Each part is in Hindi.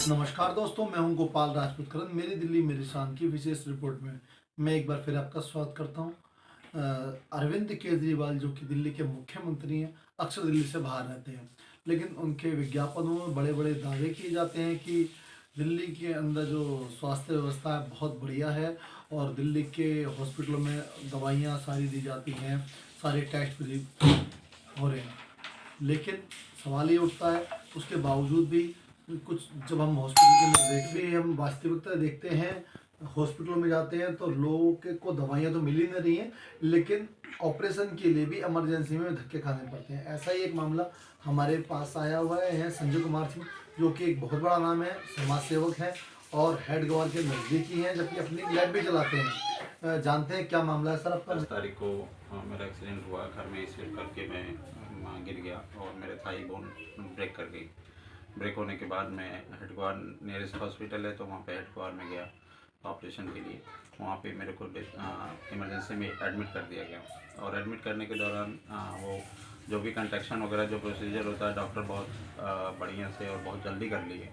नमस्कार दोस्तों, मैं हूं गोपाल राजपूत करन। मेरी दिल्ली मेरी शान की विशेष रिपोर्ट में मैं एक बार फिर आपका स्वागत करता हूं। अरविंद केजरीवाल जो कि दिल्ली के मुख्यमंत्री हैं, अक्सर दिल्ली से बाहर रहते हैं, लेकिन उनके विज्ञापनों में बड़े बड़े दावे किए जाते हैं कि दिल्ली के अंदर जो स्वास्थ्य व्यवस्था है बहुत बढ़िया है और दिल्ली के हॉस्पिटलों में दवाइयाँ सारी दी जाती हैं, सारे टेस्ट फ्री हो रहे हैं। लेकिन सवाल ये उठता है, उसके बावजूद भी कुछ जब हम हॉस्पिटल के अंदर देखते हैं, हम वास्तविकता देखते हैं, हॉस्पिटलों में जाते हैं तो लोगों के को दवाइयाँ तो मिल ही नहीं रही हैं, लेकिन ऑपरेशन के लिए भी इमरजेंसी में धक्के खाने पड़ते हैं। ऐसा ही एक मामला हमारे पास आया हुआ है संजय कुमार सिंह, जो कि एक बहुत बड़ा नाम है, समाज सेवक है और हेड गवार के नज़दीकी हैं, जबकि अपनी लैब भी चलाते हैं। जानते हैं क्या मामला है सर आपका? 10 तारीख को मेरा एक्सीडेंट हुआ। घर में स्लिप करके मैं गिर गया और मेरे थाई बोन ब्रेक कर गई। ब्रेक होने के बाद मैं हेडक्वार नियरेस्ट हॉस्पिटल है तो वहाँ पे हेडक्वार में गया ऑपरेशन के लिए। वहाँ पे मेरे को इमरजेंसी में एडमिट कर दिया गया और एडमिट करने के दौरान वो जो भी कंट्रैक्शन वगैरह जो प्रोसीजर होता है डॉक्टर बहुत बढ़िया से और बहुत जल्दी कर लिए।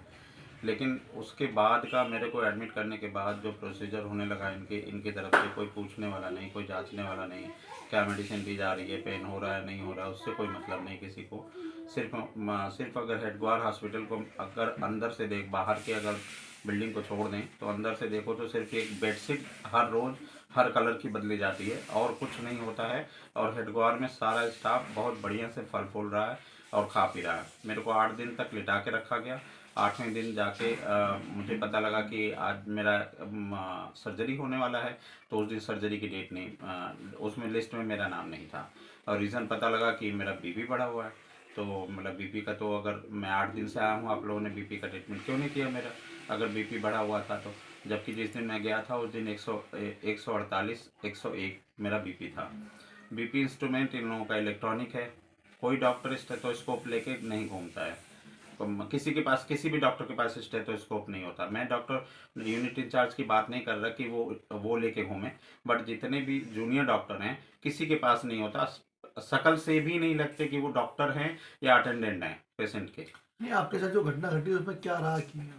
लेकिन उसके बाद का मेरे को एडमिट करने के बाद जो प्रोसीजर होने लगा इनकी तरफ से, कोई पूछने वाला नहीं, कोई जांचने वाला नहीं, क्या मेडिसिन दी जा रही है, पेन हो रहा है नहीं हो रहा है, उससे कोई मतलब नहीं किसी को। सिर्फ अगर हेडग्वार हॉस्पिटल को अगर अंदर से देख, बाहर के अगर बिल्डिंग को छोड़ दें तो अंदर से देखो तो सिर्फ एक बेडशीट हर रोज़ हर कलर की बदली जाती है और कुछ नहीं होता है। और हेडग्वार में सारा स्टाफ बहुत बढ़िया से फल फूल रहा है और खा पी रहा है। मेरे को 8 दिन तक लिटा के रखा गया। 8वें दिन जाके मुझे पता लगा कि आज मेरा सर्जरी होने वाला है, तो उस दिन सर्जरी की डेट नहीं, उसमें लिस्ट में मेरा नाम नहीं था। और रीज़न पता लगा कि मेरा बीपी बढ़ा हुआ है। तो मतलब बीपी का, तो अगर मैं 8 दिन से आया हूँ, आप लोगों ने बीपी का ट्रीटमेंट क्यों नहीं किया मेरा, अगर बीपी बढ़ा हुआ था तो? जबकि जिस दिन मैं गया था उस दिन 148 101 मेरा बीपी था। बीपी इंस्ट्रूमेंट इन लोगों का इलेक्ट्रॉनिक है। कोई डॉक्टर स्टेथोस्कोप लेके नहीं घूमता है। किसी के पास, किसी भी डॉक्टर के पास स्टेथोस्कोप नहीं होता। मैं डॉक्टर यूनिट इंचार्ज की बात नहीं कर रहा कि वो लेके घूमे, बट जितने भी जूनियर डॉक्टर हैं किसी के पास नहीं होता। शकल से भी नहीं लगते कि वो डॉक्टर हैं या अटेंडेंट हैं पेशेंट के। नहीं, आपके साथ जो घटना घटी उसमें क्या रहा कि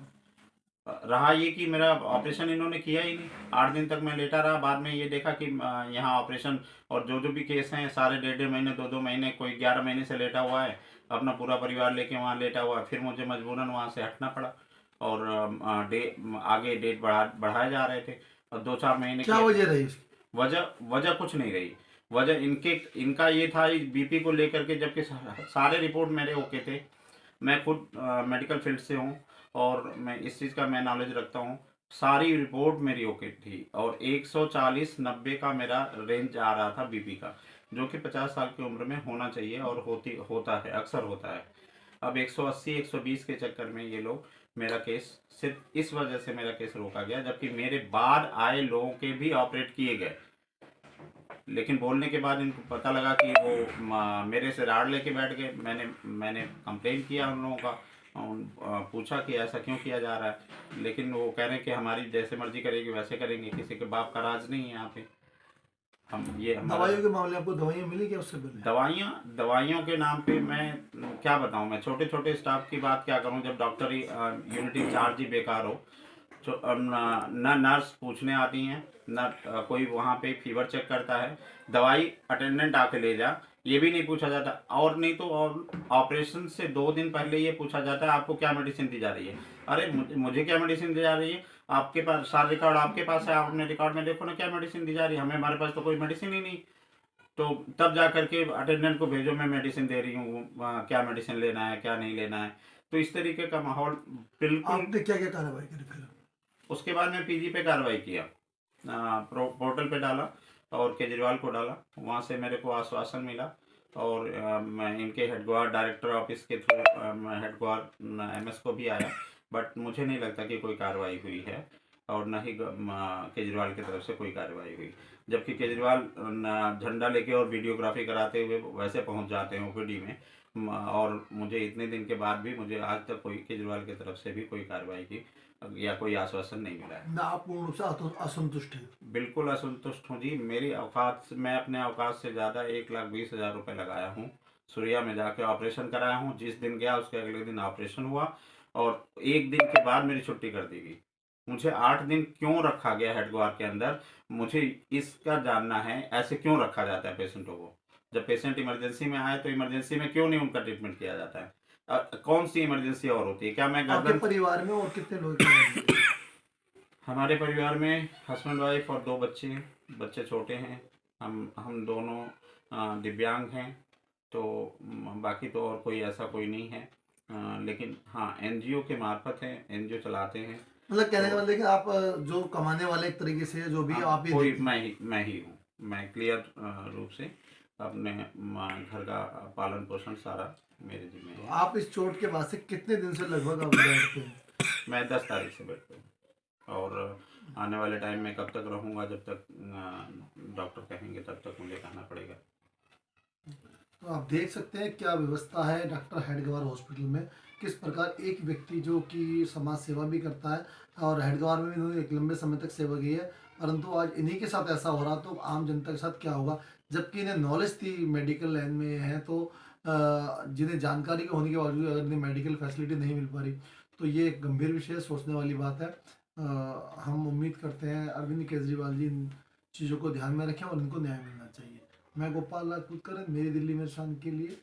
रहा ये कि मेरा ऑपरेशन इन्होंने किया ही नहीं। 8 दिन तक मैं लेटा रहा। बाद में ये देखा कि यहाँ ऑपरेशन, और जो जो भी केस हैं सारे 1.5 महीने 2-2 महीने, कोई 11 महीने से लेटा हुआ है, अपना पूरा परिवार लेके वहाँ लेटा हुआ है। फिर मुझे मजबूरन वहाँ से हटना पड़ा और आगे डेट बढ़ाए जा रहे थे और 2-4 महीने क्या की वजह रही उसकी? वजह वजह कुछ नहीं रही। वजह इनका ये था बीपी को लेकर के, जबकि सारे रिपोर्ट मेरे ओके थे। मैं खुद मेडिकल फील्ड से हूँ और मैं इस चीज़ का मैं नॉलेज रखता हूँ। सारी रिपोर्ट मेरी ओके थी और 140-90 का मेरा रेंज आ रहा था बीपी का, जो कि 50 साल की उम्र में होना चाहिए और होता है, अक्सर होता है। अब 180 120 के चक्कर में ये लोग मेरा केस, सिर्फ इस वजह से मेरा केस रोका गया, जबकि मेरे बाद आए लोगों के भी ऑपरेट किए गए। लेकिन बोलने के बाद इनको पता लगा कि वो मेरे से राड़ लेके बैठ गए। मैंने कंप्लेन किया उन लोगों का, पूछा कि ऐसा क्यों किया जा रहा है, लेकिन वो कह रहे हैं कि हमारी जैसे मर्जी करेगी वैसे करेंगे, किसी के बाप का राज नहीं है यहाँ पे। हम ये दवाइयों के मामले आपको दवाइयाँ मिली क्या उससे पहले? दवाइयों के नाम पे मैं क्या बताऊँ, मैं छोटे छोटे स्टाफ की बात क्या करूँ, जब डॉक्टर ही यूनिट इंचार्ज ही बेकार हो। जो न नर्स पूछने आती हैं, न कोई वहाँ पे फीवर चेक करता है। दवाई अटेंडेंट आके ले जा, ये भी नहीं पूछा जाता। और नहीं तो और ऑपरेशन से 2 दिन पहले ये पूछा जाता है आपको क्या मेडिसिन दी जा रही है। अरे मुझे क्या मेडिसिन दी जा रही है? आपके पास सारा रिकॉर्ड आपके पास है, आप अपने रिकॉर्ड में देखो ना क्या मेडिसिन दी जा रही है। हमारे पास तो कोई मेडिसिन ही नहीं। तो तब जा करके अटेंडेंट को भेजो, मैं मेडिसिन दे रही हूँ, क्या मेडिसिन लेना है क्या नहीं लेना है। तो इस तरीके का माहौल बिल्कुल। आपने क्या क्या कार्रवाई करी फिर? उसके बाद मैं पीजी पे कार्रवाई किया, पोर्टल पे डाला और केजरीवाल को डाला। वहाँ से मेरे को आश्वासन मिला और मैं इनके हेडक्वार डायरेक्टर ऑफिस के थ्रू हेडक्वार एमएस को भी आया, बट मुझे नहीं लगता कि कोई कार्रवाई हुई है और न ही केजरीवाल की तरफ से कोई कार्रवाई हुई। जबकि केजरीवाल झंडा लेके और वीडियोग्राफी कराते हुए वैसे पहुंच जाते हैं ओपीडी में, और मुझे इतने दिन के बाद भी मुझे आज तक कोई केजरीवाल की तरफ से भी कोई कार्रवाई की या कोई आश्वासन नहीं मिला है। ना, आप पूर्ण रूप से असंतुष्ट हैं? बिल्कुल असंतुष्ट हूँ जी। मेरी औकात, मैं अपने औकात से ज़्यादा 1,20,000 रुपये लगाया हूँ। सूर्या में जाके ऑपरेशन कराया हूँ। जिस दिन गया उसके अगले दिन ऑपरेशन हुआ और 1 दिन के बाद मेरी छुट्टी कर दी गई। मुझे 8 दिन क्यों रखा गया हेडक्वार्टर के अंदर, मुझे इसका जानना है, ऐसे क्यों रखा जाता है पेशेंटों को? जब पेशेंट इमरजेंसी में आए तो इमरजेंसी में क्यों नहीं उनका ट्रीटमेंट किया जाता है? कौन-सी इमरजेंसी और होती है? क्या मैं आपके गर्दन परिवार में और कितने लोग हैं? हमारे परिवार में हस्बैंड वाइफ और 2 बच्चे हैं। बच्चे छोटे हैं। हम दोनों दिव्यांग हैं। तो बाकी तो और कोई ऐसा कोई नहीं है। लेकिन हाँ, एनजीओ के मार्फत है, एनजीओ चलाते हैं। मतलब कहने का तो मतलब है कि आप जो कमाने वाले एक तरीके से जो भी हाँ, आप ही कोई देखते हैं। मैं ही हूँ। मैं क्लियर रूप से अपने घर का पालन पोषण सारा मेरे ज़िम्मे तो है। आप इस चोट के बाद से कितने दिन से लगभग आप बेड पे हैं? मैं 10 तारीख से बेड पे हूँ और आने वाले टाइम में कब तक रहूँगा, जब तक डॉक्टर कहेंगे तब तक मुझे रहना पड़ेगा। तो आप देख सकते हैं क्या व्यवस्था है डॉक्टर हेडगेवार हॉस्पिटल में, किस प्रकार एक व्यक्ति जो कि समाज सेवा भी करता है और हेडगेवार में भी इन्होंने एक लंबे समय तक सेवा की है, परंतु आज इन्हीं के साथ ऐसा हो रहा तो आम जनता के साथ क्या होगा। जबकि इन्हें नॉलेज थी मेडिकल लाइन में है, तो जिन्हें जानकारी के होने के बावजूद अगर इन्हें मेडिकल फैसिलिटी नहीं मिल पा रही तो ये एक गंभीर विषय है, सोचने वाली बात है। हम उम्मीद करते हैं अरविंद केजरीवाल जी इन चीज़ों को ध्यान में रखें और इनको न्याय मिलना चाहिए। मैं गोपाल राजपूत, मेरी दिल्ली मेरे शान के लिए।